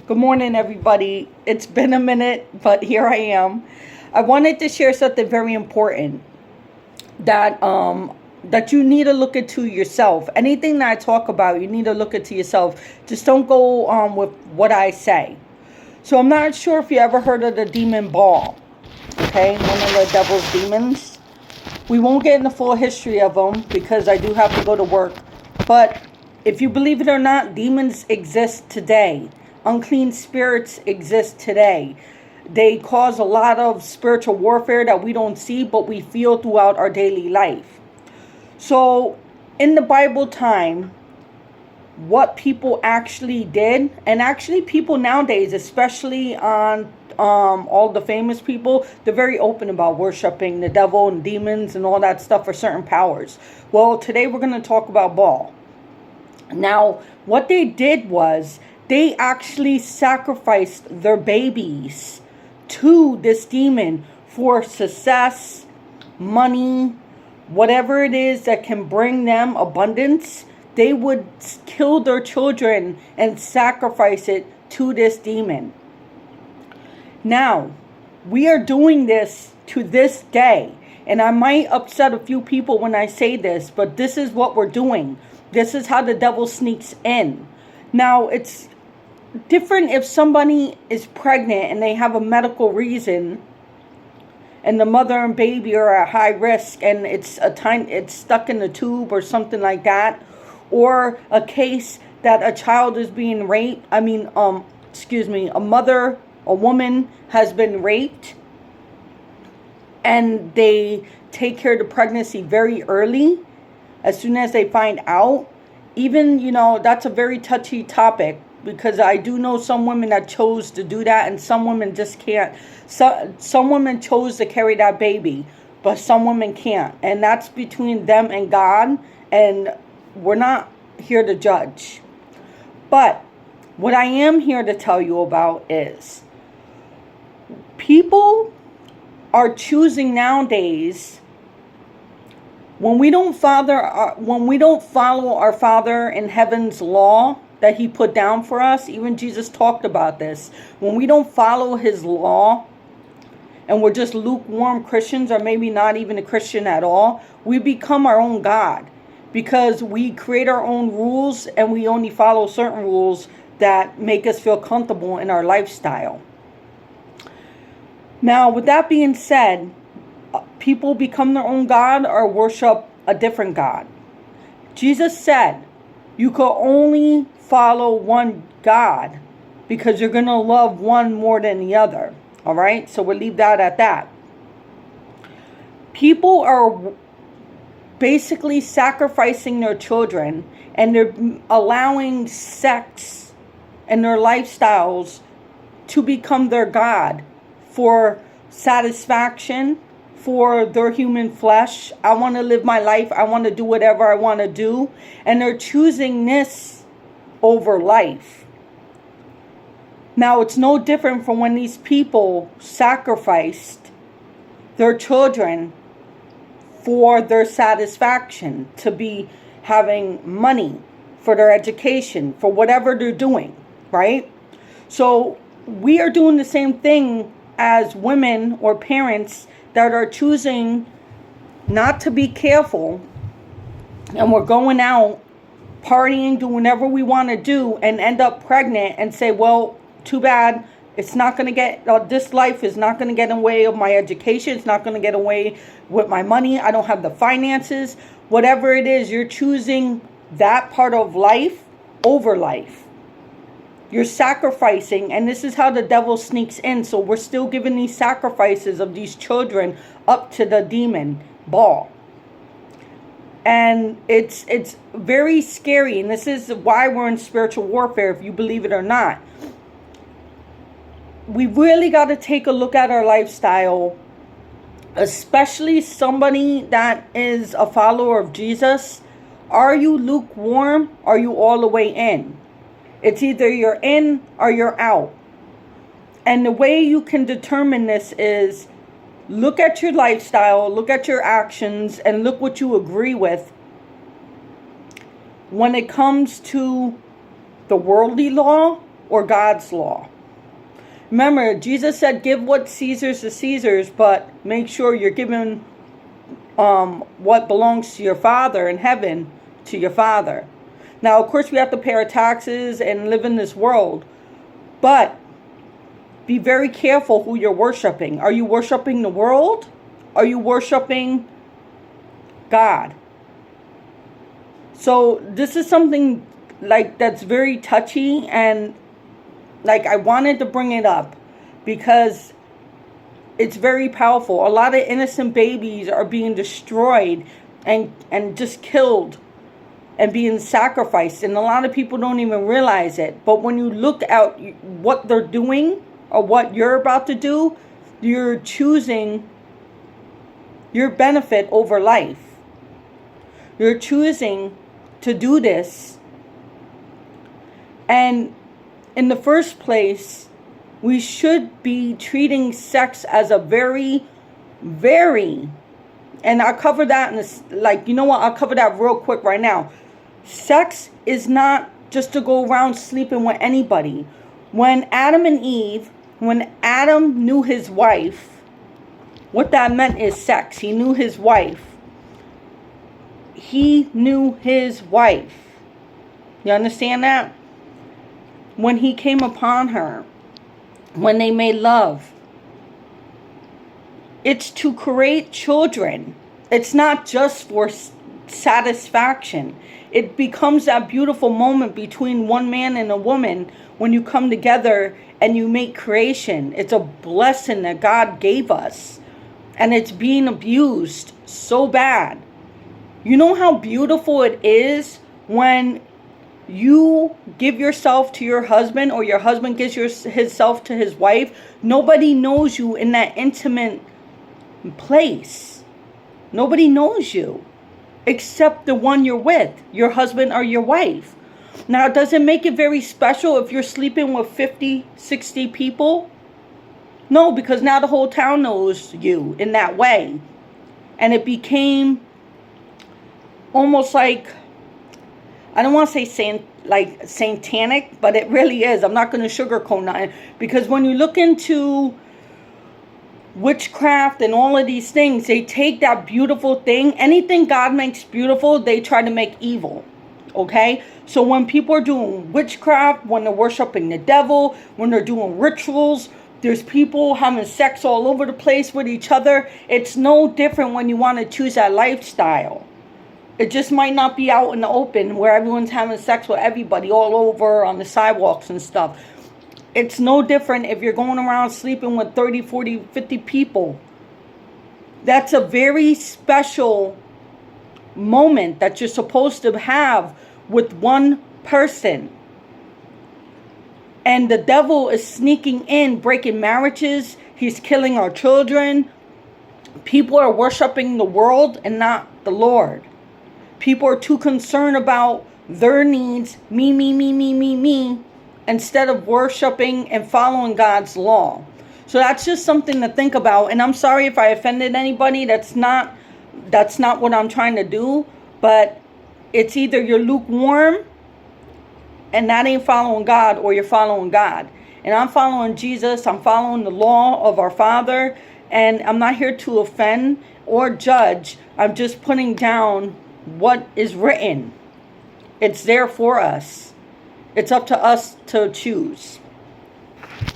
Good morning, everybody. It's been a minute, but here I am. I wanted to share something very important that you need to look into yourself. Anything that I talk about, you need to look into yourself. Just don't go with what I say. So I'm not sure if you ever heard of the demon Baal. Okay, one of the devil's demons. We won't get in the full history of them because I do have to go to work. But if you believe it or not, demons exist today. Unclean spirits exist today. They cause a lot of spiritual warfare that we don't see, but we feel throughout our daily life. So in the Bible time, what people actually did, and actually people nowadays, especially on all the famous people, they're very open about worshiping the devil and demons and all that stuff for certain powers. Well, today we're going to talk about Baal. Now, what they did was they actually sacrificed their babies to this demon for success, money, whatever it is that can bring them abundance. They would kill their children and sacrifice it to this demon. Now, we are doing this to this day. And I might upset a few people when I say this, but this is what we're doing. This is how the devil sneaks in. Now, it's different if somebody is pregnant and they have a medical reason and the mother and baby are at high risk and it's stuck in the tube or something like that, or a case that a child is being raped. A woman has been raped and they take care of the pregnancy very early as soon as they find out. Even, that's a very touchy topic, because I do know some women that chose to do that and some women just can't. Some women chose to carry that baby, but some women can't. And that's between them and God, and we're not here to judge. But what I am here to tell you about is people are choosing nowadays, when we don't follow our Father in heaven's law that he put down for us. Even Jesus talked about this. When we don't follow his law and we're just lukewarm Christians, or maybe not even a Christian at all, we become our own God, because we create our own rules and we only follow certain rules that make us feel comfortable in our lifestyle. Now, with that being said, people become their own God or worship a different God. Jesus said you could only follow one God because you're going to love one more than the other. All right? So we'll leave that at that. People are basically sacrificing their children, and they're allowing sex and their lifestyles to become their God for satisfaction, for their human flesh. I want to live my life. I want to do whatever I want to do. And they're choosing this over life. Now, it's no different from when these people sacrificed their children for their satisfaction, to be having money for their education, for whatever they're doing, right? So we are doing the same thing as women or parents that are choosing not to be careful, and we're going out partying, doing whatever we want to do, and end up pregnant and say, well, too bad. It's not going to get, this life is not going to get in the way of my education. It's not going to get away with my money. I don't have the finances. Whatever it is, you're choosing that part of life over life. You're sacrificing, and this is how the devil sneaks in. So we're still giving these sacrifices of these children up to the demon Baal. And it's very scary, and this is why we're in spiritual warfare, if you believe it or not. We really got to take a look at our lifestyle, especially somebody that is a follower of Jesus. Are you lukewarm? Are you all the way in? It's either you're in or you're out. And the way you can determine this is look at your lifestyle, look at your actions, and look what you agree with. When it comes to the worldly law or God's law. Remember, Jesus said, give what Caesar's to Caesar's, but make sure you're giving what belongs to your Father in heaven to your Father. Now, of course, we have to pay our taxes and live in this world, but be very careful who you're worshiping. Are you worshiping the world? Are you worshiping God? So this is something like that's very touchy, and like I wanted to bring it up because it's very powerful. A lot of innocent babies are being destroyed and just killed and being sacrificed, and a lot of people don't even realize it. But when you look at what they're doing or what you're about to do, you're choosing your benefit over life. You're choosing to do this. And in the first place, we should be treating sex as a very, very, and I'll cover that in this, like, you know what, I'll cover that real quick right now. Sex is not just to go around sleeping with anybody. When Adam and Eve, when Adam knew his wife, what that meant is sex. He knew his wife. He knew his wife. You understand that? When he came upon her, when they made love, it's to create children. It's not just for satisfaction. It becomes that beautiful moment between one man and a woman when you come together and you make creation. It's a blessing that God gave us, and it's being abused so bad. You know how beautiful it is when you give yourself to your husband, or your husband gives himself to his wife. Nobody knows you in that intimate place. Nobody knows you except the one you're with, your husband or your wife. Now, does it make it very special if you're sleeping with 50, 60 people? No, because now the whole town knows you in that way. And it became almost like, I don't want to say satanic, but it really is. I'm not going to sugarcoat nothing. Because when you look into witchcraft and all of these things, they take that beautiful thing. Anything God makes beautiful, they try to make evil. Okay? So when people are doing witchcraft, when they're worshiping the devil, when they're doing rituals, there's people having sex all over the place with each other. It's no different when you want to choose that lifestyle. It just might not be out in the open where everyone's having sex with everybody all over on the sidewalks and stuff. It's no different if you're going around sleeping with 30, 40, 50 people. That's a very special moment that you're supposed to have with one person. And the devil is sneaking in, breaking marriages. He's killing our children. People are worshiping the world and not the Lord. People are too concerned about their needs, me, instead of worshiping and following God's law. So that's just something to think about. And I'm sorry if I offended anybody. That's not what I'm trying to do. But it's either you're lukewarm and that ain't following God, or you're following God. And I'm following Jesus. I'm following the law of our Father. And I'm not here to offend or judge. I'm just putting down what is written. It's there for us. It's up to us to choose.